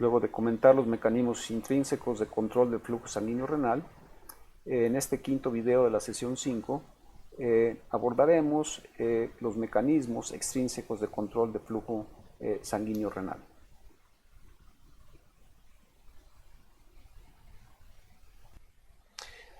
Luego de comentar los mecanismos intrínsecos de control del flujo sanguíneo renal, en este quinto video de la sesión 5 abordaremos los mecanismos extrínsecos de control de flujo sanguíneo renal.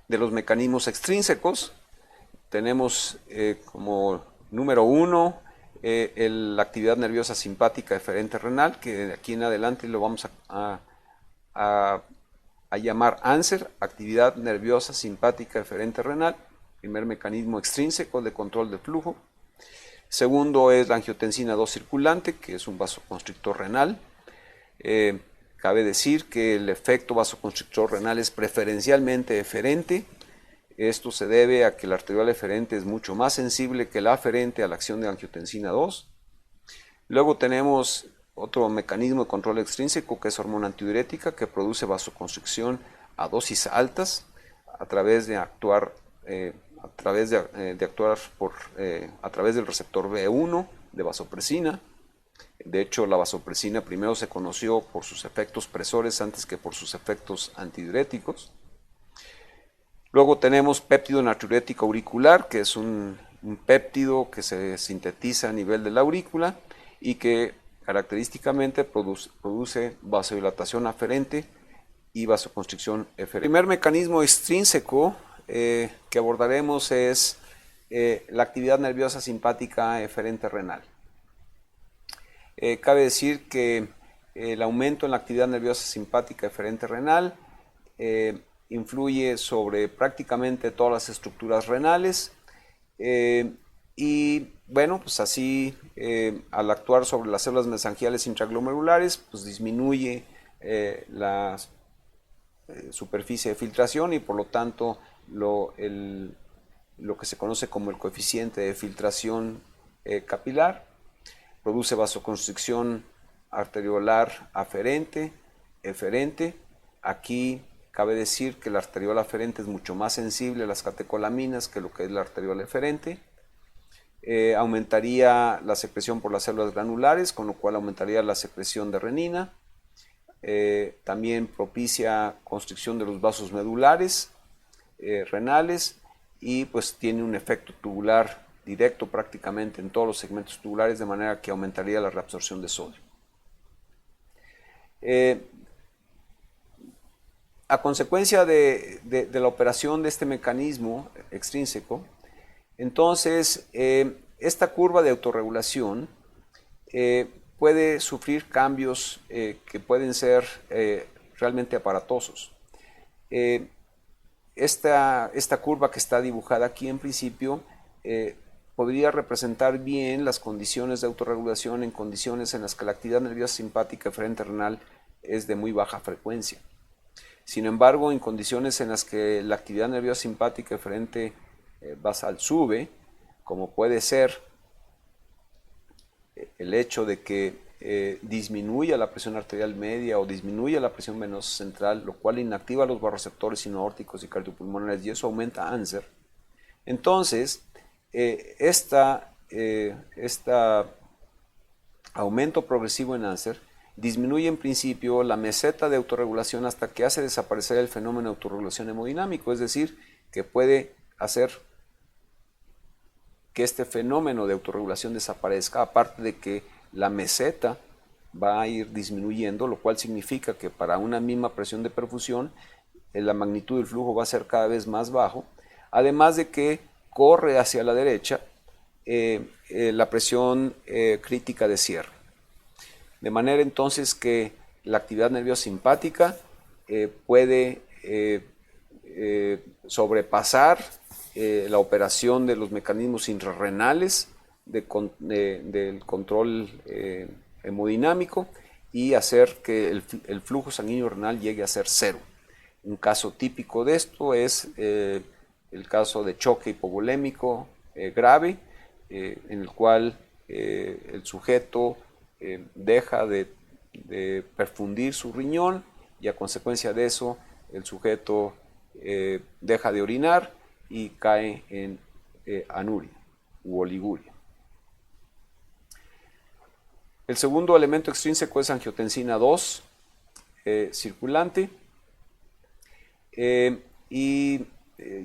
De los mecanismos extrínsecos tenemos como número 1 la actividad nerviosa simpática eferente renal, que de aquí en adelante lo vamos a llamar ANSER, actividad nerviosa simpática eferente renal, primer mecanismo extrínseco de control de flujo. Segundo es la angiotensina 2 circulante, que es un vasoconstrictor renal. Cabe decir que el efecto vasoconstrictor renal es preferencialmente eferente. Esto se debe a que la arteriol eferente es mucho más sensible que la aferente a la acción de angiotensina 2. Luego tenemos otro mecanismo de control extrínseco que es hormona antidiurética, que produce vasoconstricción a dosis altas a través de actuar a través del receptor B1 de vasopresina. De hecho, la vasopresina primero se conoció por sus efectos presores antes que por sus efectos antidiuréticos. Luego tenemos péptido natriurético auricular, que es un péptido que se sintetiza a nivel de la aurícula y que característicamente produce vasodilatación aferente y vasoconstricción eferente. El primer mecanismo extrínseco que abordaremos es la actividad nerviosa simpática eferente renal. Cabe decir que el aumento en la actividad nerviosa simpática eferente renal influye sobre prácticamente todas las estructuras renales y bueno, pues así al actuar sobre las células mesangiales intraglomerulares, pues disminuye la superficie de filtración y por lo tanto lo que se conoce como el coeficiente de filtración capilar, produce vasoconstricción arteriolar aferente, eferente. Aquí cabe decir que la arteriol aferente es mucho más sensible a las catecolaminas que lo que es la arteriol eferente. Aumentaría la secreción por las células granulares, con lo cual aumentaría la secreción de renina. También propicia constricción de los vasos medulares renales y pues tiene un efecto tubular directo prácticamente en todos los segmentos tubulares, de manera que aumentaría la reabsorción de sodio. A consecuencia de la operación de este mecanismo extrínseco, entonces esta curva de autorregulación puede sufrir cambios que pueden ser realmente aparatosos. Esta curva que está dibujada aquí en principio podría representar bien las condiciones de autorregulación en condiciones en las que la actividad nerviosa simpática eferente renal es de muy baja frecuencia. Sin embargo, en condiciones en las que la actividad nerviosa simpática eferente basal sube, como puede ser el hecho de que disminuya la presión arterial media o disminuya la presión venosa central, lo cual inactiva los vasoreceptores sinoaórticos y cardiopulmonares y eso aumenta ANSER, entonces este aumento progresivo en ANSER disminuye en principio la meseta de autorregulación hasta que hace desaparecer el fenómeno de autorregulación hemodinámico, es decir, que puede hacer que este fenómeno de autorregulación desaparezca, aparte de que la meseta va a ir disminuyendo, lo cual significa que para una misma presión de perfusión la magnitud del flujo va a ser cada vez más bajo, además de que corre hacia la derecha la presión crítica de cierre. De manera entonces que la actividad nerviosa simpática puede sobrepasar la operación de los mecanismos intrarrenales del control hemodinámico y hacer que el flujo sanguíneo renal llegue a ser cero. Un caso típico de esto es el caso de choque hipovolémico grave, en el cual el sujeto deja de perfundir su riñón y a consecuencia de eso el sujeto deja de orinar y cae en anuria u oliguria. El segundo elemento extrínseco es angiotensina 2. circulante.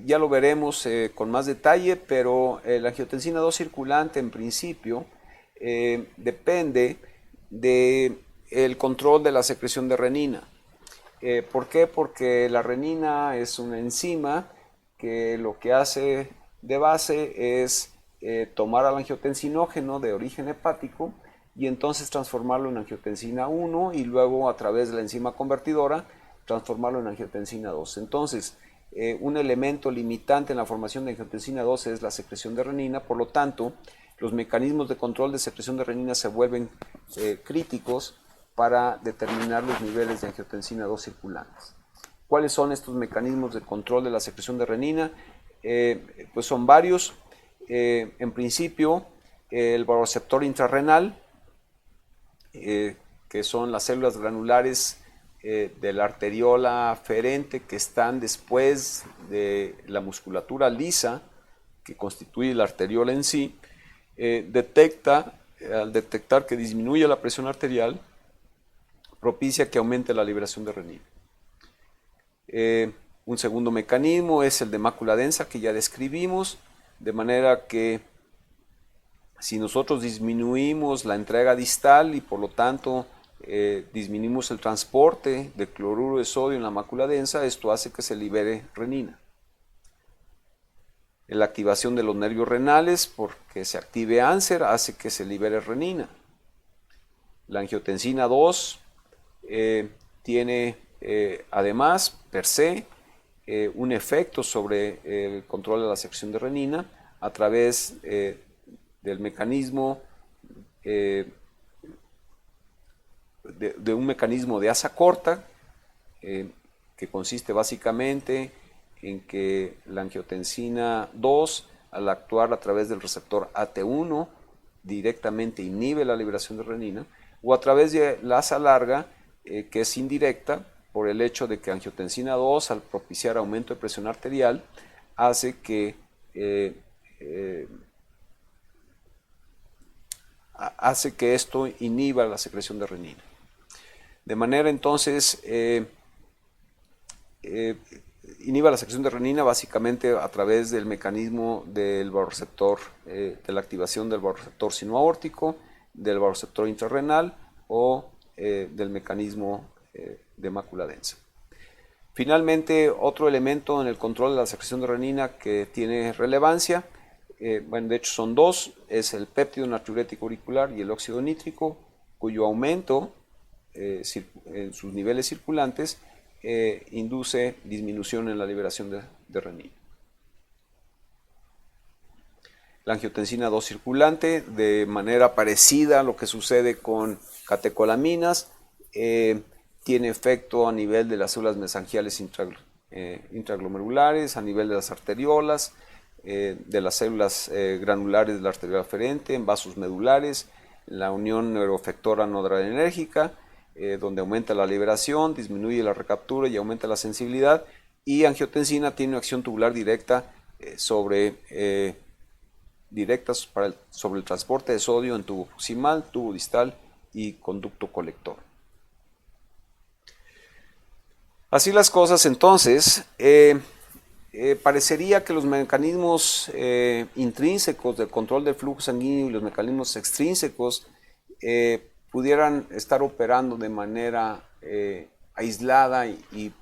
Ya lo veremos con más detalle, pero la angiotensina 2 circulante en principio depende del control de la secreción de renina. ¿Por qué? Porque la renina es una enzima que lo que hace de base es tomar al angiotensinógeno de origen hepático y entonces transformarlo en angiotensina 1 y luego a través de la enzima convertidora transformarlo en angiotensina 2. Entonces, un elemento limitante en la formación de angiotensina 2 es la secreción de renina, por lo tanto, los mecanismos de control de secreción de renina se vuelven críticos para determinar los niveles de angiotensina 2 circulantes. ¿Cuáles son estos mecanismos de control de la secreción de renina? Pues son varios. En principio, el baroreceptor intrarrenal, que son las células granulares de la arteriola aferente que están después de la musculatura lisa que constituye la arteriola en sí, al detectar que disminuye la presión arterial, propicia que aumente la liberación de renina. Un segundo mecanismo es el de mácula densa que ya describimos, de manera que si nosotros disminuimos la entrega distal y por lo tanto disminuimos el transporte de cloruro de sodio en la mácula densa, esto hace que se libere renina. La activación de los nervios renales, porque se active Anser, hace que se libere renina. La angiotensina 2 tiene además, per se, un efecto sobre el control de la secreción de renina a través del mecanismo de un mecanismo de asa corta que consiste básicamente en que la angiotensina 2 al actuar a través del receptor AT1 directamente inhibe la liberación de renina, o a través de la asa larga que es indirecta por el hecho de que angiotensina 2 al propiciar aumento de presión arterial hace que esto inhiba la secreción de renina. De manera entonces, inhiba la secreción de renina básicamente a través del mecanismo del baroreceptor, de la activación del baroreceptor sinoaórtico, del baroreceptor intrarrenal o del mecanismo de mácula densa. Finalmente, otro elemento en el control de la secreción de renina que tiene relevancia, bueno, de hecho son dos, es el péptido natriurético auricular y el óxido nítrico, cuyo aumento en sus niveles circulantes induce disminución en la liberación de renina. La angiotensina 2 circulante, de manera parecida a lo que sucede con catecolaminas, tiene efecto a nivel de las células mesangiales intraglomerulares, a nivel de las arteriolas, de las células granulares de la arteriola aferente, en vasos medulares, en la unión neuroefectora noradrenérgica, donde aumenta la liberación, disminuye la recaptura y aumenta la sensibilidad, y angiotensina tiene una acción tubular directa sobre el transporte de sodio en tubo proximal, tubo distal y conducto colector. Así las cosas, entonces, parecería que los mecanismos intrínsecos del control del flujo sanguíneo y los mecanismos extrínsecos pudieran estar operando de manera aislada y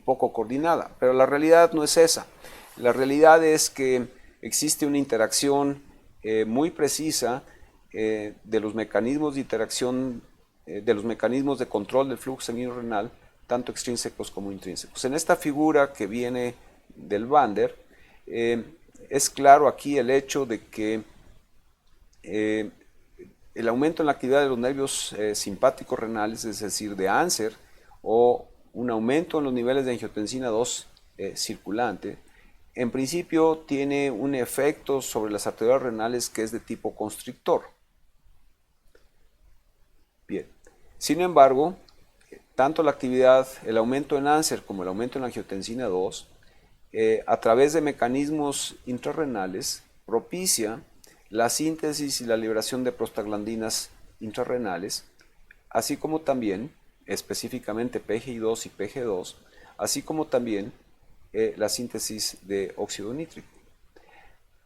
poco coordinada, pero la realidad no es esa. La realidad es que existe una interacción muy precisa de los mecanismos de interacción, de los mecanismos de control del flujo sanguíneo renal, tanto extrínsecos como intrínsecos. En esta figura que viene del Vander, es claro aquí el hecho de que el aumento en la actividad de los nervios simpáticos renales, es decir, de Anser, o un aumento en los niveles de angiotensina 2 circulante, en principio tiene un efecto sobre las arteriolas renales que es de tipo constrictor. Bien, sin embargo, tanto la actividad, el aumento en Anser como el aumento en la angiotensina 2, a través de mecanismos intrarrenales, propicia la síntesis y la liberación de prostaglandinas intrarrenales, así como también específicamente PGI2 y PG2, así como también la síntesis de óxido nítrico.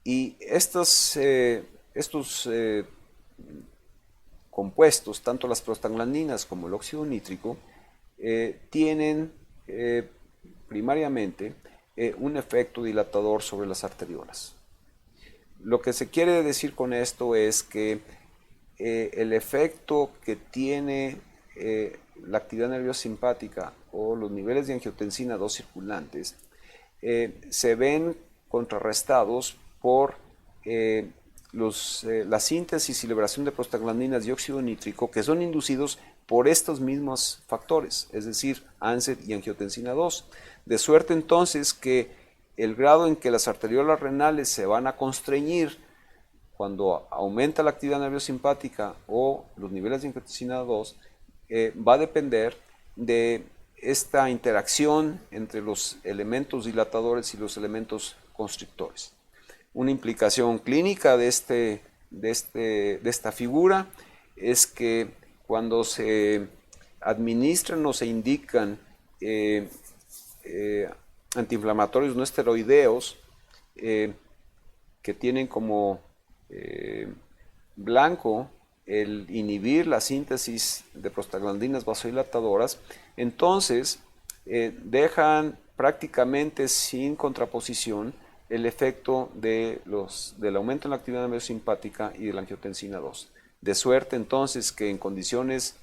Y estos compuestos, tanto las prostaglandinas como el óxido nítrico, tienen primariamente un efecto dilatador sobre las arteriolas. Lo que se quiere decir con esto es que el efecto que tiene la actividad nerviosa simpática o los niveles de angiotensina 2 circulantes se ven contrarrestados por la síntesis y liberación de prostaglandinas y óxido nítrico, que son inducidos por estos mismos factores, es decir, ANSER y angiotensina 2. De suerte entonces que el grado en que las arteriolas renales se van a constreñir cuando aumenta la actividad nerviosa simpática o los niveles de angiotensina 2 va a depender de esta interacción entre los elementos dilatadores y los elementos constrictores. Una implicación clínica de esta figura es que cuando se administran o se indican antiinflamatorios no esteroideos que tienen como blanco el inhibir la síntesis de prostaglandinas vasodilatadoras, entonces dejan prácticamente sin contraposición el efecto del aumento en la actividad nerviosa simpática y de la angiotensina 2. De suerte entonces que en condiciones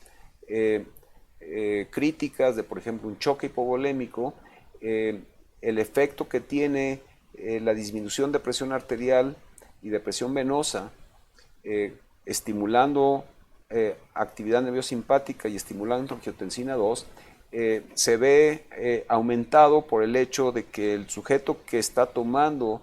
críticas de, por ejemplo, un choque hipovolémico, el efecto que tiene la disminución de presión arterial y de presión venosa, estimulando actividad nerviosa simpática y estimulando angiotensina 2, se ve aumentado por el hecho de que el sujeto que está tomando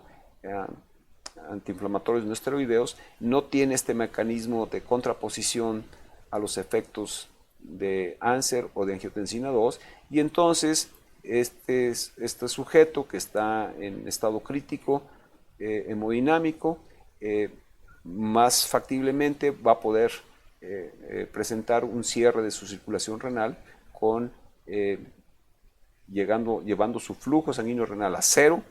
antiinflamatorios no esteroideos no tiene este mecanismo de contraposición a los efectos de ANSER o de angiotensina 2, y entonces este sujeto que está en estado crítico hemodinámico más factiblemente va a poder presentar un cierre de su circulación renal con llevando su flujo sanguíneo renal a cero,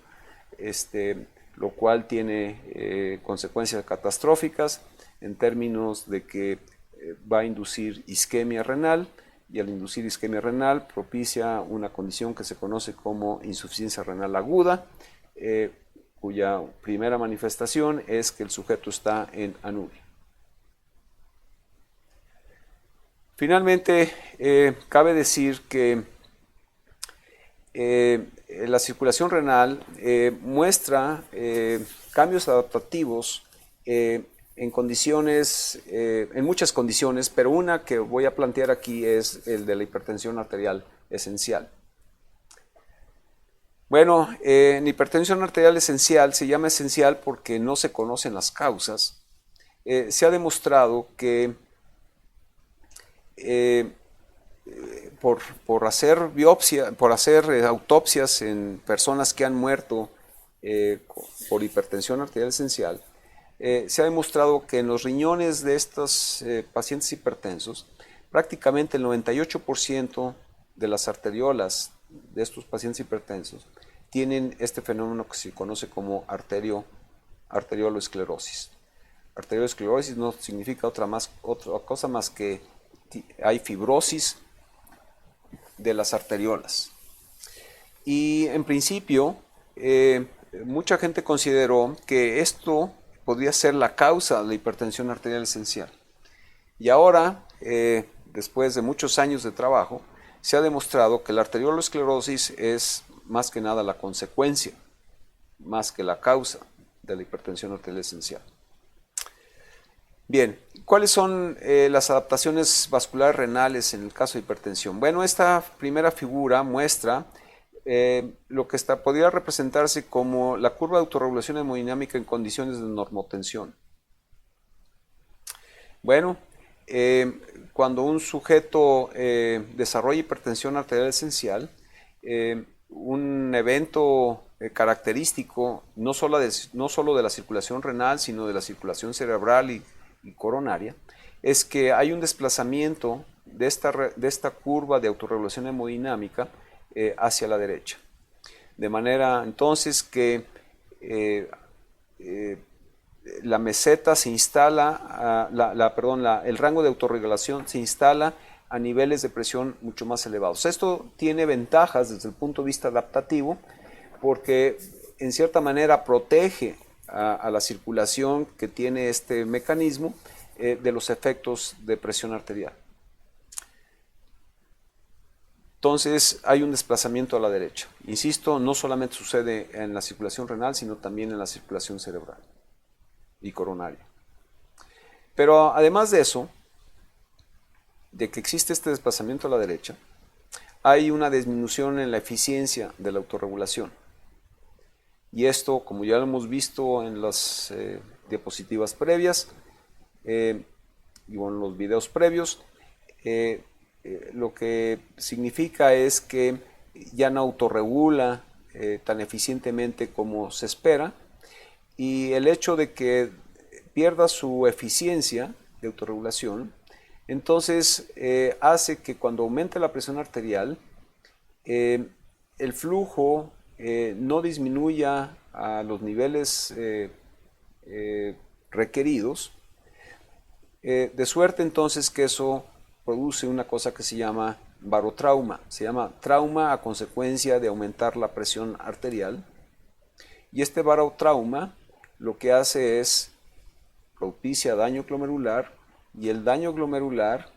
lo cual tiene consecuencias catastróficas en términos de que va a inducir isquemia renal, y al inducir isquemia renal propicia una condición que se conoce como insuficiencia renal aguda, cuya primera manifestación es que el sujeto está en anuria. Finalmente, cabe decir que la circulación renal muestra cambios adaptativos en muchas condiciones, pero una que voy a plantear aquí es el de la hipertensión arterial esencial. Bueno, en hipertensión arterial esencial se llama esencial porque no se conocen las causas. Se ha demostrado que por hacer autopsias en personas que han muerto por hipertensión arterial esencial, se ha demostrado que en los riñones de estos pacientes hipertensos, prácticamente el 98% de las arteriolas de estos pacientes hipertensos tienen este fenómeno que se conoce como arterioloesclerosis. Arterioloesclerosis no significa otra cosa más que hay fibrosis de las arteriolas. Y en principio, mucha gente consideró que esto podría ser la causa de la hipertensión arterial esencial. Y ahora, después de muchos años de trabajo, se ha demostrado que la arterioloesclerosis es más que nada la consecuencia, más que la causa de la hipertensión arterial esencial. Bien, ¿cuáles son las adaptaciones vasculares renales en el caso de hipertensión? Bueno, esta primera figura muestra lo que podría representarse como la curva de autorregulación hemodinámica en condiciones de normotensión. Bueno, cuando un sujeto desarrolla hipertensión arterial esencial, un evento característico no solo de la circulación renal, sino de la circulación cerebral y coronaria, es que hay un desplazamiento de esta curva de autorregulación hemodinámica hacia la derecha. De manera entonces que la meseta se instala, el rango de autorregulación se instala a niveles de presión mucho más elevados. Esto tiene ventajas desde el punto de vista adaptativo porque en cierta manera protege a la circulación que tiene este mecanismo de los efectos de presión arterial. Entonces hay un desplazamiento a la derecha. Insisto, no solamente sucede en la circulación renal, sino también en la circulación cerebral y coronaria. Pero además de eso, de que existe este desplazamiento a la derecha, hay una disminución en la eficiencia de la autorregulación. Y esto, como ya lo hemos visto en las diapositivas previas y en los videos previos, lo que significa es que ya no autorregula tan eficientemente como se espera, y el hecho de que pierda su eficiencia de autorregulación, entonces hace que cuando aumente la presión arterial, el flujo no disminuya a los niveles requeridos, de suerte entonces que eso produce una cosa que se llama barotrauma. Se llama trauma a consecuencia de aumentar la presión arterial. Y este barotrauma lo que hace es propicia daño glomerular, y el daño glomerular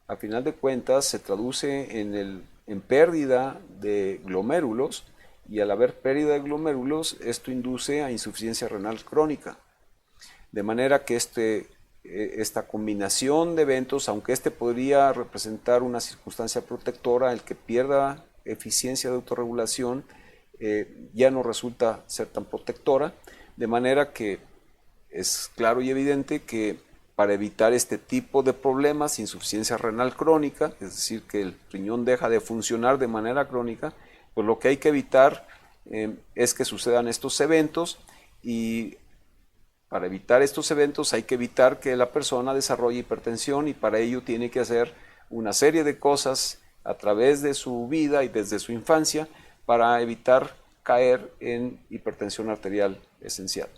a final de cuentas se traduce en pérdida de glomérulos, y al haber pérdida de glomérulos esto induce a insuficiencia renal crónica. De manera que esta combinación de eventos, aunque podría representar una circunstancia protectora, el que pierda eficiencia de autorregulación ya no resulta ser tan protectora, de manera que es claro y evidente que para evitar este tipo de problemas, insuficiencia renal crónica, es decir, que el riñón deja de funcionar de manera crónica, pues lo que hay que evitar es que sucedan estos eventos, y para evitar estos eventos hay que evitar que la persona desarrolle hipertensión, y para ello tiene que hacer una serie de cosas a través de su vida y desde su infancia para evitar caer en hipertensión arterial esencial.